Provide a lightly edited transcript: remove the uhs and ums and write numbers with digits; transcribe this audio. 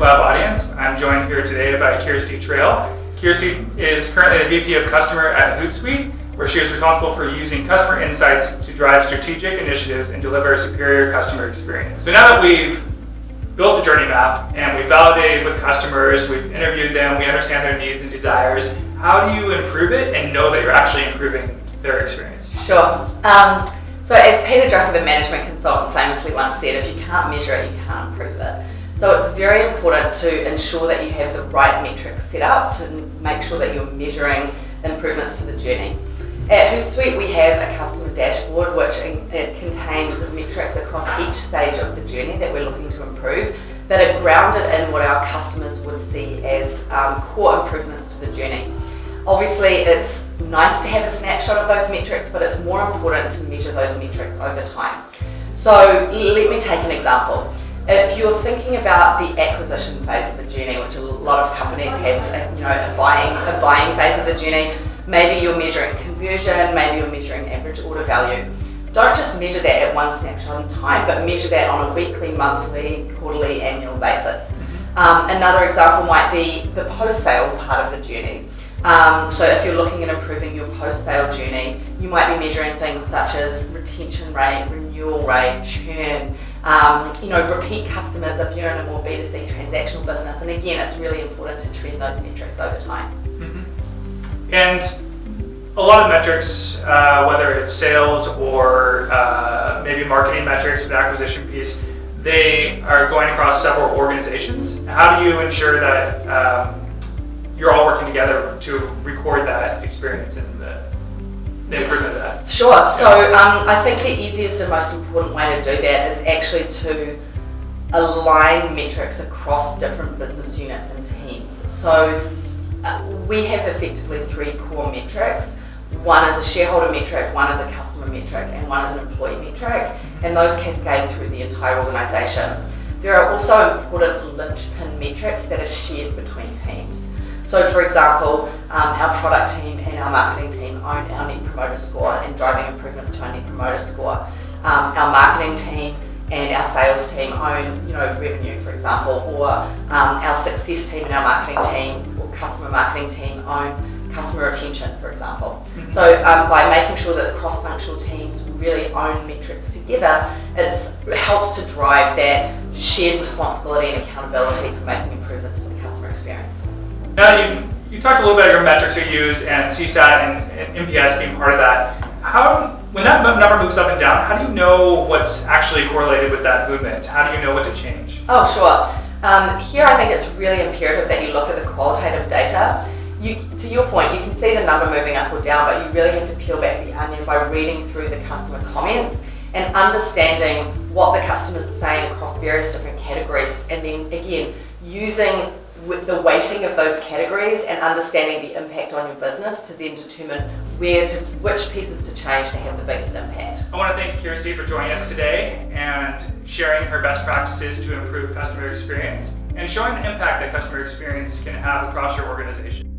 web audience. I'm joined here today by Kirsty Trail. Kirsty is currently the VP of Customer at Hootsuite, where she is responsible for using customer insights to drive strategic initiatives and deliver a superior customer experience. So now that we've built the journey map and we've validated with customers, we've interviewed them, we understand their needs and desires, how do you improve it and know that you're actually improving their experience? Sure. So as Peter Drucker, the management consultant, famously once said, if you can't measure it, you can't improve it. So it's very important to ensure that you have the right metrics set up to make sure that you're measuring improvements to the journey. At Hootsuite, we have a customer dashboard which it contains metrics across each stage of the journey that we're looking to improve that are grounded in what our customers would see as core improvements to the journey. Obviously, it's nice to have a snapshot of those metrics, but it's more important to measure those metrics over time. So let me take an example. If you're thinking about the acquisition phase of the journey, which a lot of companies have, a buying phase of the journey, maybe you're measuring conversion, maybe you're measuring average order value. Don't just measure that at one snapshot in time, but measure that on a weekly, monthly, quarterly, annual basis. Another example might be the post-sale part of the journey. So if you're looking at improving your post-sale journey, you might be measuring things such as retention rate, renewal rate, churn, repeat customers if you're in a more B2C transactional business. And again, it's really important to trend those metrics over time. Mm-hmm. And a lot of metrics, whether it's sales or maybe marketing metrics for the acquisition piece, they are going across several organizations. How do you ensure that you're all working together to record that experience and the improvement of that? Sure. So I think the easiest and most important way to do that is actually to align metrics across different business units and teams. So we have effectively three core metrics. One is a shareholder metric, one is a customer metric, and one is an employee metric, and those cascade through the entire organisation. There are also important linchpin metrics that are shared between teams. So for example, our product team and our marketing team own our Net Promoter Score and driving improvements to our Net Promoter Score. Our marketing team and our sales team own, revenue, for example, or our success team and our marketing team or customer marketing team own customer retention, for example. Mm-hmm. So by making sure that the cross-functional teams really own metrics together, it helps to drive that shared responsibility and accountability for making improvements to the customer experience. Now, you talked a little bit about your metrics you use and CSAT and NPS being part of that. When that number moves up and down, how do you know what's actually correlated with that movement? How do you know what to change? Oh, sure. Here I think it's really imperative that you look at the qualitative data. To your point, you can see the number moving up or down, but you really have to peel back the onion by reading through the customer comments and understanding what the customers are saying across various different categories, and then again, using the weighting of those categories and understanding the impact on your business to then determine which pieces to change to have the biggest impact. I want to thank Kirsty for joining us today and sharing her best practices to improve customer experience and showing the impact that customer experience can have across your organization.